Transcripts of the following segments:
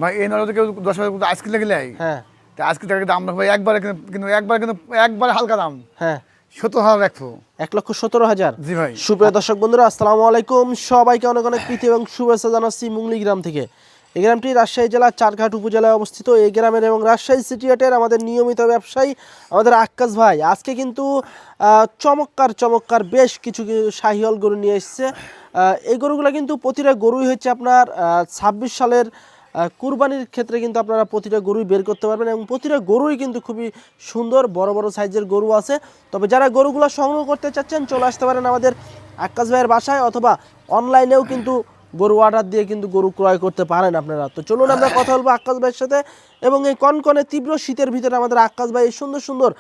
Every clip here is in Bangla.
ভাই এই নরতে কেউ 10,000 আইসক্রিম লেগে লাই। হ্যাঁ, তা আজকে টাকা দাম ভাই একবারে হালকা দাম। হ্যাঁ, 17,000 রাখবো। 1,17,000। জি ভাই। সুপ্রিয় দর্শক বন্ধুরা, আসসালামু আলাইকুম। সবাইকে অনেক অনেক প্রীতি এবং শুভেচ্ছা জানাচ্ছি মুংলি গ্রাম থেকে। এই গ্রামটি রাজশাহী জেলার চারঘাট উপজেলায় অবস্থিত। এই গ্রামের এবং রাজশাহী সিটি হাটের আমাদের নিয়মিত ব্যবসায়ী আমাদের আক্কাস ভাই আজকে কিন্তু চমৎকার বেশ কিছু শাহিওয়াল গরু নিয়ে এসেছে। এই গরুগুলো কিন্তু প্রতিটা গরুই হচ্ছে আপনার 26 সালের কুরবানির ক্ষেত্রে কিন্তু আপনারা প্রতিটা গরুই বের করতে পারবেন এবং প্রতিটা গরুই কিন্তু খুবই সুন্দর বড় বড় সাইজের গরু আছে। তবে যারা গরুগুলো সংগ্রহ করতে চাচ্ছেন চলে আসতে পারেন আমাদের আক্কাস ভাইয়ের বাসায়, অথবা অনলাইনেও কিন্তু গরু অর্ডার দিয়ে কিন্তু গরু ক্রয় করতে পারেন আপনারা। তো চলুন আমরা কথা বলবো আক্কাস ভাইয়ের সাথে এবং এই কনকনে তীব্র শীতের ভিতরে আমাদের আক্কাস ভাই এই সুন্দর সুন্দর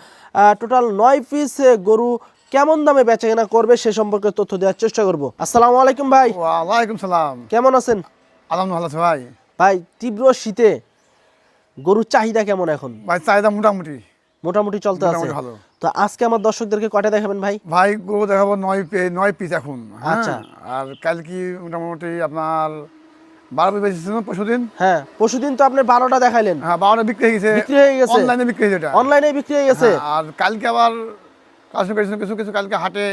টোটাল 9 পিস গরু কেমন দামে বেচাকেনা করবে সে সম্পর্কে তথ্য দেওয়ার চেষ্টা করব। আসসালামু আলাইকুম ভাই। ওয়ালাইকুম সালাম। কেমন আছেন? আলহামদুলিল্লাহ ভালো আছে ভাই। ভাই তীব্র শীতে গরুর চাহিদা কেমন এখন? ভাই চাহিদা মোটামুটি চলতে আছে। ভালো। তো আজকে আমার দর্শকদেরকে কয়টা দেখাবেন ভাই? ভাই গরু দেখাবো 9 পিস এখন। আচ্ছা। আর কালকে মোটামুটি আপনার 12 পিস বেঁচেছিল পরশুদিন। হ্যাঁ, পরশুদিন তো আপনি 12টা দেখাইলেন। হ্যাঁ 12টা বিক্রি হয়ে গেছে। অনলাইনে বিক্রি হয়েছে এটা। অনলাইনে বিক্রি হয়ে গেছে। আর কালকে আবার কালেকশন করেছিল কিছু কালকে হাটে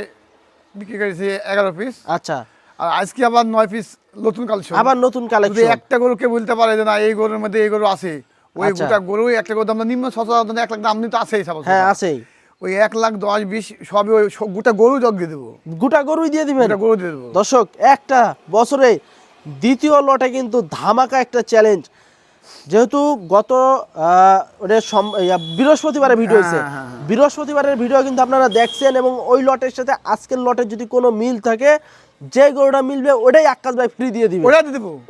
বিক্রি করেছে 11 পিস। আচ্ছা। আর আজকে আবার 9 পিস নতুন কালেকশন। আবার নতুন যদি কালেকশন। একটা গরুকে বলতে পারে যে না এই গরুর মধ্যে এই গরু আছে, ওই আচ্ছা। গোটা গরু একটা গরুর দাম নিম্ন 7,000 1 লাখ দাম নিতে আছেই সব। হ্যাঁ আছেই। ওই 1 লাখ 10 20 সবই ওই গোটা গরু জগ দিয়ে দেবো। গোটা গরুই দিয়ে দিবেন? গোটা গরু দিয়ে দেবো। দর্শক, একটা বছরে দ্বিতীয় লটে কিন্তু ধামাকা একটা চ্যালেঞ্জ। যেহেতু গত বৃহস্পতিবারের ভিডিও হয়েছে, বৃহস্পতিবারের ভিডিও কিন্তু আপনারা দেখছেন এবং ওই লটের সাথে আজকের লটের যদি কোনো মিল থাকে, যে গরুটা মিলবে ওটাই আক্কাস ভাই ফ্রি দিয়ে দিবেন।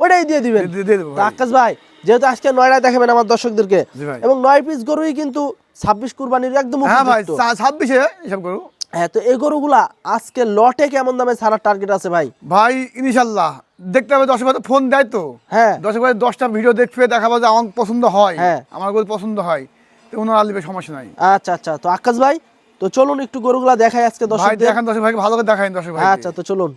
ওটাই দিয়ে দিবেন। তো আক্কাস ভাই যেহেতু আজকে 9টা দেখাবেন আমার দর্শকদেরকে এবং 9 পিস গরুই কিন্তু 26 কুরবানির একদম হ্যাঁ ভাই উপযুক্ত। 26-এ এসব গরু। হ্যাঁ, তো এই গরুগুলা আজকে লটে কেমন দামে ছাড়ার টার্গেট আছে ভাই? ভাই ইনশাআল্লাহ দেখতে হবে, 10 ভাই ফোন দেয় তো। হ্যাঁ, 10 ভাই 10টা ভিডিও দেখবে, দেখাবো যে আমার পছন্দ হয়, হ্যাঁ আমার গরু পছন্দ হয়, তো ওনারা নিবে, সমস্যা নাই। আচ্ছা আচ্ছা। তো আক্কাস ভাই তো চলুন একটু গরুগুলা দেখাই আজকে ভাই দর্শকদের। দেখেন 10 ভাইকে ভালো করে দেখাইন 10 ভাই। আচ্ছা, তো চলুন।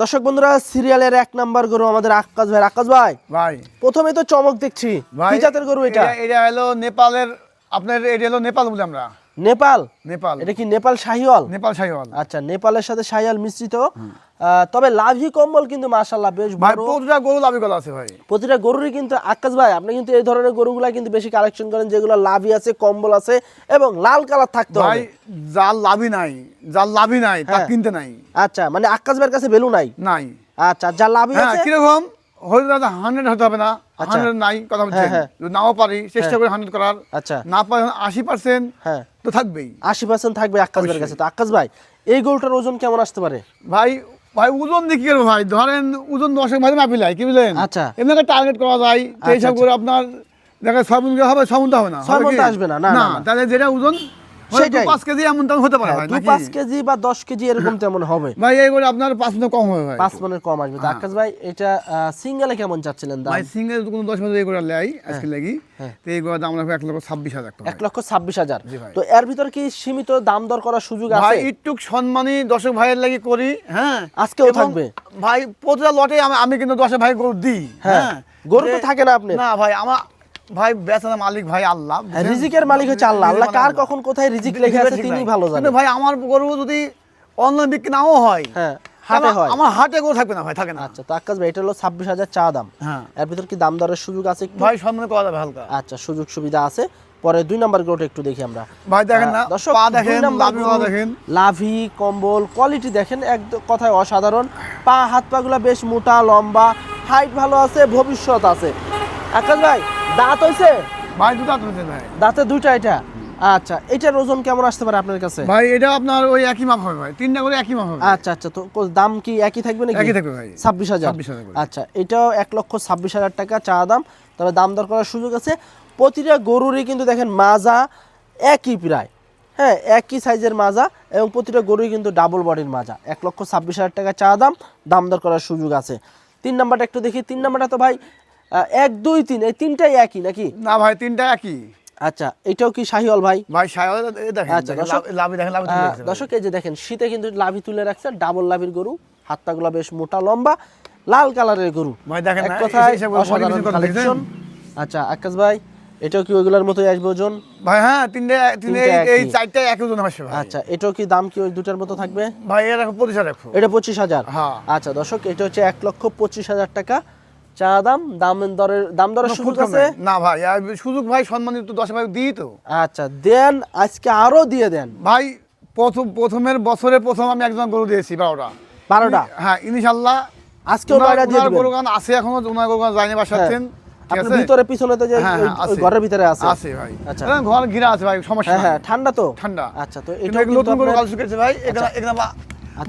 দর্শক বন্ধুরা, সিরিয়ালের 1 নাম্বার গরু আমাদের আক্কাস ভাই। আক্কাস ভাই ভাই প্রথমে তো চমক দেখছি, ভাই কি জাতের গরু এটা? এটা হলো নেপালের, আপনার এটা হলো নেপাল বলি আমরা। নেপাল? নেপাল। এটা কি নেপাল শাহিওয়াল? নেপাল শাহিওয়াল। আচ্ছা, নেপালের সাথে শাহিওয়াল মিশ্রিত। তবে লাভি কম্বল কিন্তু মাশাআল্লাহ বেশ ভাই বড়। প্রতিটা গরু লাভি গলা আছে ভাই। প্রতিটা গরুরই কিন্তু আক্কাস ভাই আপনি কিন্তু এই ধরনের গরুগুলা কিন্তু বেশি কালেকশন করেন যেগুলো লাভি আছে, কম্বল আছে এবং লাল কালার থাকতে হবে। ভাই যার লাভি নাই তা কিনতে নাই। আচ্ছা, মানে আক্কাস ভাইয়ের কাছে ভ্যালু নাই? আচ্ছা, যা লাভি হ্যাঁ, আছে কিরকম হয়তো 100 হতে হবে না, 100 নাই কথা বলছেন। যদি নাও পারি চেষ্টা করে 100 করার। আচ্ছা, না পারি 80% হ্যাঁ তো থাকবেই। 80% থাকবে আক্কাস ভাইয়ের কাছে। তো আক্কাস ভাই এই গরুটার ওজন কেমন আসতে পারে? ভাই ওজন দিয়ে কি করবো ভাই, ধরেন ওজন 10 ভাই মাপি লাই, কি বুঝলেন? আচ্ছা, এমনি একটা টার্গেট করা যায়, তো এইসব করে আপনার দেখা 6 মণ হবে, 6 মণ হবে না, 6 মণ আসবে না। না, তাহলে যেটা ওজন সেটাই 5 কেজি এমন দাম হতে পারে ভাই, নাকি 5 কেজি বা 10 কেজি এরকম তেমন হবে। ভাই এই করে আপনার 5 মণ কম হবে ভাই, 5 মণের কম আসবে। তো আক্কাস ভাই এটা সিঙ্গেলে কেমন চাচ্ছিলেন দাম? ভাই সিঙ্গেল কোনো 10 মণ এই করে লাই আজকে লাগি, তো এই করে দাম রাখবে 1,26,000 টাকা। 1,26,000। জি ভাই। তো এর ভিতর কি সীমিত দাম দর করার সুযোগ আছে? ভাই একটুক সম্মানী দর্শক ভাইয়ের লাগি করি। হ্যাঁ, আজকেও থাকবে ভাই প্রতিটা লটে আমি কিন্তু 10 ভাই গরু দিই। হ্যাঁ, গরু তো থাকে না আপনি? না ভাই, আমার ভাই বেচার মালিক ভাই আল্লাহ, রিজিকের মালিক হচ্ছে আল্লাহ। আল্লাহ কার কখন কোথায় রিজিক লেখা আছে তিনি ভালো জানেন। কিন্তু ভাই আমার গরু যদি অনলাইন বিক্রি নাও হয়, হ্যাঁ হাটে হয়, আমার হাটে গরু থাকবে না ভাই, থাকে না। আচ্ছা, তো আক্কাস ভাই এটা হলো 26,000 চা দাম। হ্যাঁ, এর ভিতর কি দাম দরের সুযোগ আছে একটু? ভাই সম্মান করা যাবে হালকা। আচ্ছা, সুযোগ সুবিধা আছে। পরে 2 নাম্বার গরুটা একটু দেখি আমরা। ভাই দেখেন না, দর্শক পা দেখেন, লাভি গলা দেখেন, লাভি কম্বল কোয়ালিটি দেখেন, এক কথায় অসাধারণ। পা হাত পাগুলা বেশ মোটা লম্বা, হাইট ভালো আছে, ভবিষ্যৎ আছে। আক্কাস ভাই দাঁত হইছে? ভাই দুটো তুলছে ভাই, দাঁতে 2টা এটা। আচ্ছা, এটার ওজন কেমন আসতে পারে আপনার কাছে? ভাই এটা আপনার ওই একই মাপ হবে ভাই, 3টা করে একই মাপ হবে। আচ্ছা আচ্ছা, তো দাম কি একই থাকবে নাকি? একই থাকবে ভাই, 26,000। আচ্ছা, এটাও 1,26,000 টাকা চা দাম। তবে দাম দর করার সুযোগ আছে। প্রতিটা গরুরই কিন্তু দেখেন মাজা একই প্রায়, হ্যাঁ একই সাইজের মাজা এবং প্রতিটা গরুই কিন্তু ডাবল বডির মাজা। 1,26,000 টাকা চা দাম, দাম দর করার সুযোগ আছে। 3 নাম্বারটা একটু দেখি। 3 নাম্বারটা তো ভাই 1 2 3 এই তিনটাই একই নাকি? না ভাই 3টা একই। আচ্ছা, এটাও কি শাহিওয়াল ভাই? ভাই শাহিওয়াল দেখেন, আচ্ছা, লাভি দেখেন, লাভি তুলে রাখছে। দর্শক এই যে দেখেন শীতে কিন্তু লাভি তুলে রাখছে, ডাবল লাভির গরু, হাত পাগুলা বেশ মোটা লম্বা, লাল কালারের গরু। ভাই দেখেন এক না, কথায় এসব অসাধারণ বডি কালেকশন। আচ্ছা আকাশ ভাই, এটাও কি ওইগুলোর মতোই আসবে ওজন? ভাই হ্যাঁ, তিনটে এই চারটা একই ওজন আসবে ভাই। আচ্ছা, এটাও কি দাম কি ওই দুটার মতো থাকবে? ভাই এটা 25,000 রাখো। এটা 25,000। হ্যাঁ। আচ্ছা দর্শক, এটা হচ্ছে 1,25,000 টাকা চা দাম। দাম দরের সুযোগ আছে? না ভাই, আর সুযোগ ভাই সম্মানিত 10 ভাই দিই তো। আচ্ছা দেন, আজকে আরো দিয়ে দেন ভাই। প্রথমের বছরে প্রথম আমি একজন গরু দিয়েছি 12টা। হ্যাঁ ইনশাআল্লাহ। আজকেও 9টা দিয়ে দিবেন। গরু গান আছে এখনো, ওনার গরু গান যায়নি বাসাতেন। আপনার ভিতরে পিছনে তো যে ওই ঘরের ভিতরে আছে। আছে ভাই। আচ্ছা, ঘর ঘিরা আছে ভাই, সমস্যা নাই। হ্যাঁ ঠান্ডা তো। ঠান্ডা। আচ্ছা, তো এটা এটা নতুন গরু কাল শুকিয়েছে ভাই। এখানে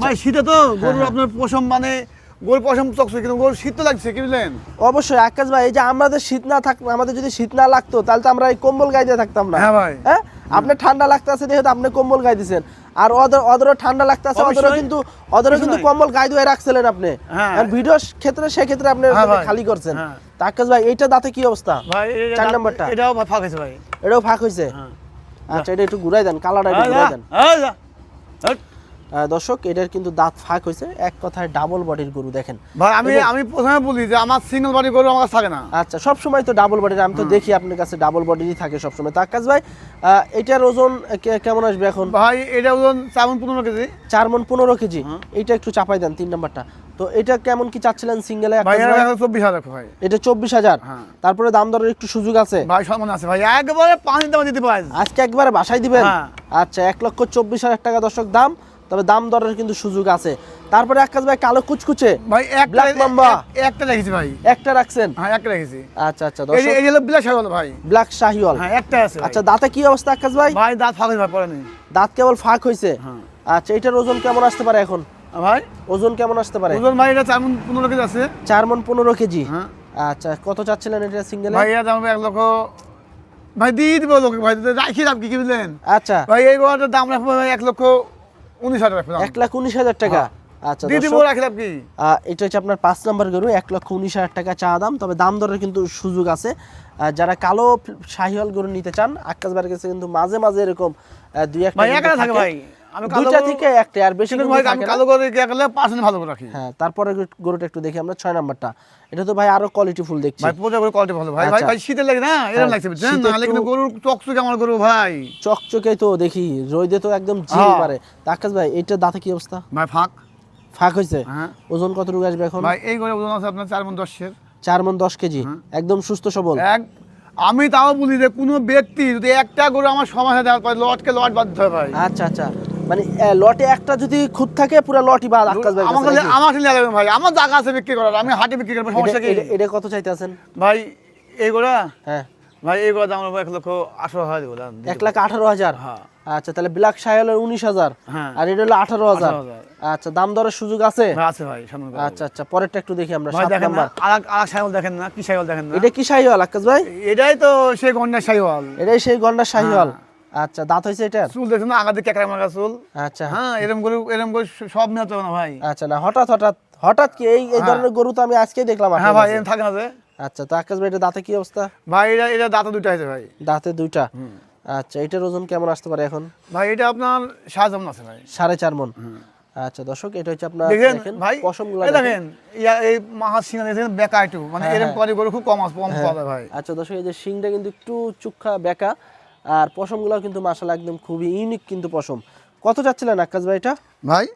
ভাই শীতে তো গরুর আপনার পশম মানে গরুর পশম চকচকে, কিন্তু গরুর শীত তো লাগছে, কি বুঝলেন? অবশ্যই আকাশ ভাই, এই যে আমাদের শীত না থাক, আমাদের যদি শীত না লাগতো তাহলে তো আমরা এই কম্বল গায়ে দিয়ে থাকতাম না। হ্যাঁ ভাই। হ্যাঁ, আপনার ঠান্ডা লাগতেছে যেহেতু আপনি কম্বল গায়ে দিয়েছেন, আর ওদেরও ঠান্ডা লাগতেছে, ওদেরও কিন্তু কম্বল গায়ে দিয়ে রাখছিলেন আপনি। আর ভিডিওর ক্ষেত্রে সেক্ষেত্রে আপনি খালি করছেন। তা আকাশ ভাই, এইটা দাঁতে কি অবস্থা? ভাই 4 নাম্বারটা এটাও ফাঁক হয়েছে ভাই। এটাও ফাঁক হয়েছে। আচ্ছা, এটা একটু ঘুরাই দেন, কালারটা একটু ঘুরাই দেন। দর্শক, এটার কিন্তু দাঁত ফাঁক হয়েছে। এক কথায় ডাবল বডির গরু দেখেন ভাই। আমি প্রথমে বলি যে আমার সিঙ্গেল বডি গরু আমার কাছে থাকে না। আচ্ছা, সব সময় তো ডাবল বডির, আমি তো দেখি আপনার কাছে ডাবল বডিরই থাকে সব সময়। তা আকাশ ভাই, এটার ওজন কেমন আসবে এখন? ভাই এটা ওজন 4 মণ 15 কেজি। 4 মণ 15 কেজি। এটা একটু চাপাই দেন 3 নাম্বারটা। তো এটা কেমন কি চাচ্ছিলেন সিঙ্গেলে? ভাই এটা 24,000 ভাই। এটা 24,000। তারপরে দাম দরের একটু সুযোগ আছে ভাই, সম্মান আছে ভাই, একবারে পানি দাম দিতে পারেন আজকে, একবারে বাসায় দিবেন। আচ্ছা, 1,24,000 টাকা দর্শক দাম, তবে দাম দরের কিন্তু সুযোগ আছে। তারপরে আকাশ ভাই, কালো কুচকুচে ভাই ব্ল্যাক মাম্বা একটা রেখেছি ভাই। একটা রাখছেন? হ্যাঁ, একটা রেখেছি। আচ্ছা আচ্ছা দর্শক, এই হলো ব্ল্যাক শাহিওয়াল ভাই। ব্ল্যাক শাহিওয়াল। হ্যাঁ, একটা আছে। আচ্ছা, দাঁতে কি অবস্থা আকাশ ভাই? ভাই দাঁত ফাঁক হয়েছে ভাই, পড়েনি। দাঁত কেবল ফাঁক হয়েছে। আচ্ছা, এটার ওজন কেমন আসতে পারে এখন ভাই? ওজন কেমন আসতে পারে? ওজন ভাই এটা 4 মণ 15 কেজি আছে। 4 মণ 15 কেজি। হ্যাঁ। আচ্ছা, কত চাচ্ছিলেন এটা সিঙ্গেলে? ভাই এটা দাম 1 লক্ষ ভাই দিয়ে দিব লোকে ভাই, রাখি লাভ কি বুঝলেন? আচ্ছা ভাই এই গরুটার দাম রাখবো ভাই 1,19,000 রাখবো। 1,19,000 টাকা। আচ্ছা দিয়ে দিব, দর্শক, রাখি লাভ কি? এটা হচ্ছে আপনার 5 নাম্বার গরু, 1,19,000 টাকা চা দাম, তবে দাম দরের কিন্তু সুযোগ আছে। যারা কালো শাহিওয়াল গরু নিতে চান, আকাশ ভাইয়ের কাছে কিন্তু মাঝে মাঝে এরকম 2-1টা ভাই একটা থাকে ভাই। আমি দুইটা থেকে একটা, আর বেশি কিন্তু ভাই থাকে আমি না। কালো গরু কি করলে 5% ভালো করে রাখি। হ্যাঁ, তারপরে গরুটা একটু দেখি আমরা 6 নাম্বারটা। এটা তো ভাই আরো কোয়ালিটি ফুল দেখছি ভাই, পোজা গরু কোয়ালিটি ভালো ভাই। ভাই ভাই শীতের লাগে না, এরকম লাগছে বুঝছেন? নাহলে কিন্তু গরুর চকচকে আমার গরু ভাই। চকচকে তো দেখি, রোদে তো একদম ঝিল মারে। আকাশ ভাই, এটা দাঁতে কি অবস্থা? ভাই ফাঁক হয়েছে। হ্যাঁ। ওজন কতটুকু আসবে এখন? ভাই এই গরু ওজন আছে আপনার 4 মণ 10 এর। 4 মণ 10 কেজি, একদম সুস্থ সবল। আমি তাও বলি যে কোনো ব্যক্তি যদি একটা গরু আমার সমাজে দেওয়ার পরে লটকে লট বাদ দিতে হয় ভাই। আচ্ছা আচ্ছা, মানে লটে একটা যদি খুদ থাকে পুরো লটই বাদ আকাশ ভাই। আমার লাগবে ভাই, আমার জায়গা আছে বিক্রি করার, আমি হাটে বিক্রি করবো, সমস্যা কি? এটা কত চাইতে আছেন ভাই এই গোড়া? হ্যাঁ ভাই এই গোড়া দাম 1,18,000 দিব। 1,18,000। হ্যাঁ। আচ্ছা, তাহলে ব্ল্যাক শাহিওয়ালের 19,000, হ্যাঁ। আর এটা হলো 18,000। আচ্ছা, দাম দরের সুযোগ আছে? আছে ভাই, সামনে। আচ্ছা আচ্ছা, পরেরটা একটু দেখি আমরা। ভাই 7 দেখেন না, নাম্বার। আর শাহিওয়াল দেখেন না, কি শাহিওয়াল দেখেন না? এটা কি শাহিওয়াল আকাশ ভাই? এটাই তো সেই গন্ডা শাহিওয়াল। এটাই সেই গন্ডার শাহিওয়াল। আচ্ছা, দাঁত হয়েছে এটা? চুল দেখছেন না, আগাতে কেকড়া মাগা চুল। আচ্ছা হ্যাঁ, এরকম গরু সব মেলাতে না ভাই। আচ্ছা, না হঠাৎ কি এই ধরনের গরু তো আমি আজকেই দেখলাম। হ্যাঁ ভাই, এরকম থাকে না যে। আচ্ছা, তো আকাশ ভাই, এটা দাঁতে কি অবস্থা? ভাই এটা দাঁতে দুটো আছে ভাই। দাঁতে দুইটা। আচ্ছা, এটার ওজন কেমন আসতে পারে এখন? ভাই এটা আপনার 7 মণ আছে ভাই। 4.5 মণ। আচ্ছা দর্শক, এটা হচ্ছে আপনার দেখেন ভাই, পশমগুলো দেখেন এই মাহাস সিং দেখেন বেকা একটু, মানে এরকম করে গরু খুব কম পাওয়া যায় ভাই। আচ্ছা দর্শক, এই যে শিংটা কিন্তু একটু চুক্ষা বেকা, আর পশমগুলো কিন্তু মাশাআল্লাহ একদম খুবই ইউনিক কিন্তু পশম। কত চাচ্ছিলেন আকাশ ভাই এটা ভাই?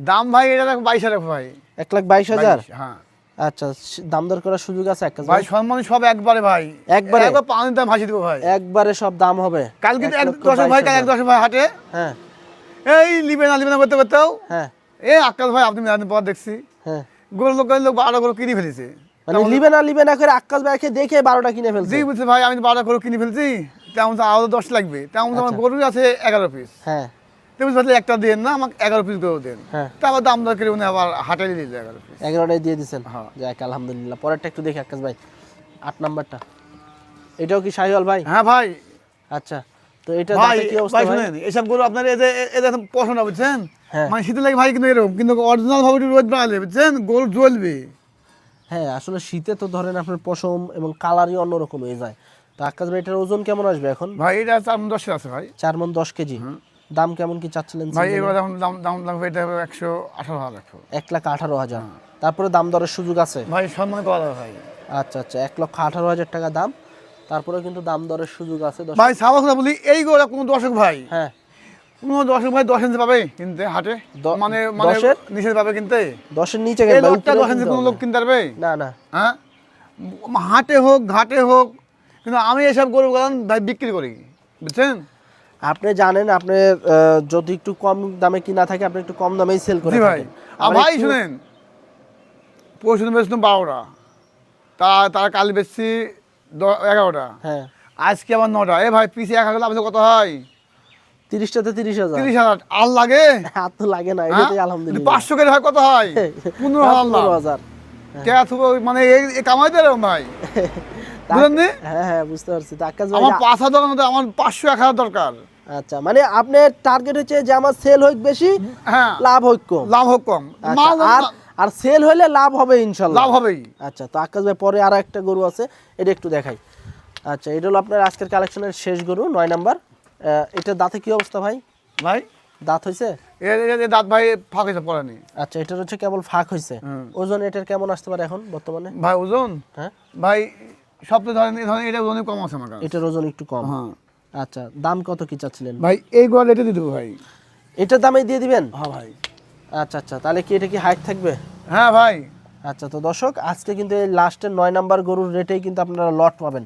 দাম ভাই এটা 22,000 ভাই। 1,22,000। হ্যাঁ। আচ্ছা, দাম দর করার সুযোগ আছে আকাশ ভাই? ভাই সম্মান সব একবারে ভাই, একবার পানি দাম ভাসি দিব ভাই, একবারে সব দাম হবে। কাল কিন্তু 1,10 ভাই, কাল 1,10 ভাই হাটে। হ্যাঁ, এই লিবে না করতে করতেও হ্যাঁ এই আকাশ ভাই আপনি মেলাদিন পর দেখছি, হ্যাঁ, গরু লোক 12 গরু কিনে ফেলেছে। মানে লিবে না করে আকাশ ভাইকে দেখে 12টা কিনে ফেলছে। জি বুঝছে ভাই, আমি 12 গরু কিনে ফেলছি, তেমন তো আরো 10 লাগবে, তেমন আমার গরু আছে 11 পিস। হ্যাঁ, তুমি বুঝলে একটা দেন না, আমাকে 11 পিস গরু দেন। হ্যাঁ, তারপর দাম দর করে উনি আবার হাটে দিয়ে দিল 11 পিস। 11টাই দিয়ে দিয়েছেন। হ্যাঁ। যাক আলহামদুলিল্লাহ। পরেরটা একটু দেখি আকাশ ভাই, 8 নাম্বারটা। এটাও কি শাহিওয়াল ভাই? হ্যাঁ ভাই। আচ্ছা, তো এটা ভাই দাঁতে কি অবস্থা ভাই? ভাই? শুনেন, এসব গরু আপনার এই যে পছন্দ বুঝছেন, হ্যাঁ। মানে শীতে লাগে ভাই, কিন্তু এরকম কিন্তু অরিজিনাল ভাবে রোদ বাড়ালে বুঝছেন গরু জ্বলবে। হ্যাঁ, আসলে শীতে তো ধরেন আপনার পশম এবং কালারই অন্যরকম হয়ে যায়। তো আকাশ ভাই, এটার ওজন কেমন আসবে এখন? ভাই এটা 4 মণ 10 আছে ভাই। 4 মণ 10 কেজি। দাম কেমন কি চাচ্ছিলেন ভাই এবার দাম লাগবে এটা 118,000। 1,18,000। তারপরে দাম দরের সুযোগ আছে? ভাই সম্মান করা যাবে ভাই। আচ্ছা আচ্ছা, 1,18,000 টাকা দাম। তারপরে কিন্তু দাম দরের সুযোগ আছে দর্শক। ভাই সাবাস কথা বলি, এই গরু কোনো দর্শক ভাই, হ্যাঁ, কোনো দর্শক ভাই 10 ইঞ্চি পাবে কিনতে হাটে, মানে মানে 10-এর নিচে পাবে কিনতে, 10-এর নিচে এই কেন ভাই? লটটা উপরে 10 ইঞ্চি কিনতে কোনো হবে। লোক কিনতে পারবে? না না, হ্যাঁ, হাটে হোক ঘাটে হোক, কিন্তু আমি এসব গরু ভাই বিক্রি করি, বুঝছেন? আপনি জানেন, আপনি যদি একটু কম দামে কিনা থাকে আপনি একটু কম দামেই সেল করে জি ভাই। থাকেন। আর ভাই শুনেন, পরশু দিন বেচলাম 12টা, তার কাল বেচছি 11টা, হ্যাঁ, আজকে আবার 9টা। এ ভাই পিছিয়ে 1 হাজার কত হয়? 30টাতে 30,000। 30,000 আর লাগে? হাত তো লাগে না, হ্যাঁ? এটাতেই আলহামদুলিল্লাহ। 500 করে হয় কত হয়? 15,000 লাভ। 15,000। মানে এই কামাইতে এরকম ভাই, বুঝলেন নি? হ্যাঁ হ্যাঁ, বুঝতে পারছি। তো আকাশ ভাই, আমার 5,000 দরকার না, আমার 500-1,000 দরকার। আচ্ছা, মানে আপনার টার্গেট হচ্ছে যে আমার সেল হোক বেশি, হ্যাঁ, লাভ হোক কম। লাভ হোক কম, আচ্ছা, মাল আর সেল হলে লাভ হবে ইনশাল্লাহ। লাভ হবেই। আচ্ছা, তো আকাশ ভাই পরে আর একটা গরু আছে, এটা একটু দেখাই। আচ্ছা, এটা হলো আপনার আজকের কালেকশনের শেষ গরু, 9 নাম্বার। এটা দাঁতে কি অবস্থা ভাই? ভাই দাঁত হয়েছে? এর দাঁত ভাই ফাঁক হয়েছে পড়েনি। আচ্ছা, এটার হচ্ছে কেবল ফাঁক হয়েছে। ওজন এটার কেমন আসতে পারে এখন বর্তমানে? ভাই ওজন, হ্যাঁ, ভাই সপ্তাহে ধরেন এটা ওজনে কম আছে আমার কাছে। এটার ওজন একটু কম। হ্যাঁ আচ্ছা, দাম কত কি চাচ্ছিলেন? ভাই, এই গোয়াল এটা দিয়ে দেবো ভাই। এটার দামে দিয়ে দিবেন? হ্যাঁ ভাই। আচ্ছা আচ্ছা, তাহলে কি এটা কি হাইট থাকবে? হ্যাঁ ভাই। আচ্ছা, তো দর্শক আজকে কিন্তু এই লাস্টের 9 নাম্বার গরুর রেটেই কিন্তু আপনারা লট পাবেন।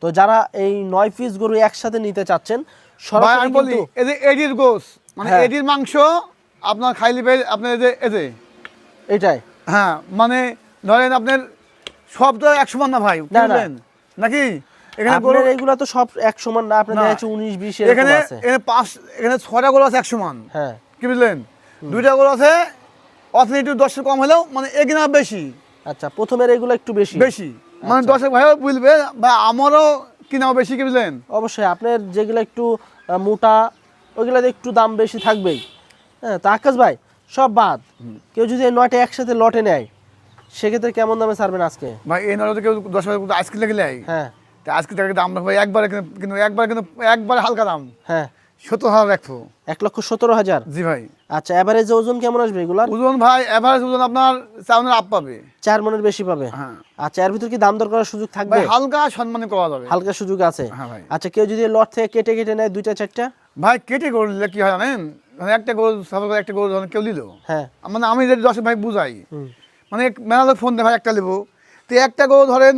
তো যারা এই 9 পিস গরু একসাথে নিতে চাচ্ছেন, ভাই সরাসরি আমি বলি, কিন্তু এই যে এডির গোস, মানে হ্যাঁ। এডির মাংস আপনার খাইলে আপনার এই যে এটাই। হ্যাঁ, মানে ধরেন আপনার সব তো 1 সমান না ভাই, না, না। বুঝলেন নাকি? এখানে গরু আপনার এইগুলা তো সব এক সমান না, আপনার না। দেখা যাচ্ছে 19-20 এরকম এখানে আছে। এখানে 6টা গরু আছে 1 সমান, হ্যাঁ, কি বুঝলেন? 2টা গরু আছে অথেন্টিক একটু 10 কম হলেও মানে এগিনা বেশি আচ্ছা, প্রথমের এগুলো একটু বেশি। বেশি, মানে দর্শক ভাইও বুঝবে বা আমারও কিনাও বেশি, কি বুঝলেন? অবশ্যই আপনার যেগুলো একটু মোটা, ওইগুলোতে একটু দাম বেশি থাকবেই। হ্যাঁ, তো আকাশ ভাই সব বাদ, কেউ যদি এই 9টা একসাথে লটে নেয় সেক্ষেত্রে কেমন দামে ছাড়বেন আজকে? ভাই এই নয় কেউ 10 হাজার আইসক্রিম লেগে নেয়, হ্যাঁ তা আজকে থেকে দাম রাখবো একবারে, কিন্তু একবারে হালকা দাম, হ্যাঁ, 70,000 রাখবো। 1,17,000। জি ভাই। আচ্ছা, এভারেজ ওজন কেমন আসবে এগুলার? ওজন ভাই এভারেজ ওজন আপনার 4 মনের আপ পাবে। 4 মনের বেশি পাবে। হ্যাঁ আচ্ছা, এর ভিতর কি দাম দর করার সুযোগ থাকবে? ভাই, হালকা সম্মানে করা যাবে। হালকা সুযোগ আছে। হ্যাঁ ভাই। আচ্ছা, কেউ যদি লট থেকে কেটে কেটে নেয় 2টা-4টা? ভাই কেটে গরু নিলে কি হয় জানেন, মানে একটা গরু সাপোজ একটা গরু যখন কেউ নিল, হ্যাঁ, মানে আমি যদি 10 ভাই বুঝাই, মানে মেলা লোক ফোন দেয় ভাই একটা নেবো, তো একটা গরু ধরেন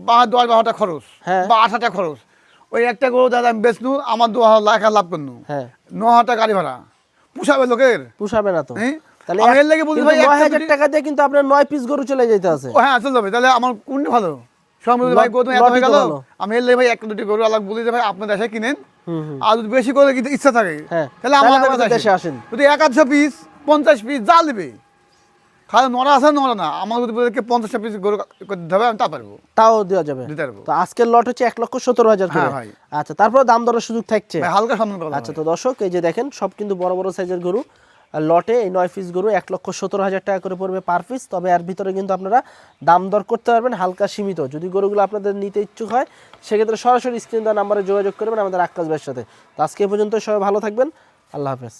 10-12টা খরচ হ্যাঁ। বা 8টা খরচ, ওই একটা গরু দাদা আমি বেচনু, আমার 2,00,000 লাভ করনু, হ্যাঁ, 9,000 গাড়ি ভাড়া পুষাবে লোকের? পুষাবে না তো। হ্যাঁ? তাহলে আমি এর লেগে বলি ভাই, 9,000 টাকা দিয়ে কিন্তু আপনার 9 পিস গরু চলে যেতে আছে। ও হ্যাঁ চলে যাবে, তাহলে আমার কোনটা ভালো? সব মিলে ভাই গরু এত লটই হয়ে তো গেল, ভালো। আমি এর লেগে ভাই একটা দুটি গরু আলাদা বলি যে ভাই আপনার দেশে কিনেন, হুম হুম, আর যদি বেশি করে কিন্তু ইচ্ছা থাকে হ্যাঁ, তাহলে তাহলে আমাদের আমাদের দেশে দেশে আসেন। যদি 100 পিস 50 পিস যা নেবে, খালি নড়া আছে নড়া না, আমার যদি 50টা পিস গরু দিতে হবে, আমি তা পারবো, তাও দেওয়া যাবে। দিতে পারবো। তো আজকের লট হচ্ছে 1,17,000 করে। হ্যাঁ ভাই। আচ্ছা, তারপর দাম দরের সুযোগ থাকছে। ভাই হালকা সম্মান করা আচ্ছা, তো দর্শক এই যে দেখেন সব কিন্তু বড় বড় সাইজের গরু, আর লটে এই 9 পিস গরু 1,17,000 টাকা করে পড়বে পার পিস। তবে এর ভিতরে কিন্তু আপনারা দাম দর করতে পারবেন হালকা সীমিত। যদি গরুগুলো আপনাদের নিতে ইচ্ছুক হয় সেক্ষেত্রে সরাসরি স্ক্রিন দেওয়া নাম্বারে যোগাযোগ করবেন আমাদের আক্কাস ভাইয়ের সাথে। তো আজকে এ পর্যন্ত, সবাই ভালো থাকবেন, আল্লাহ হাফেজ।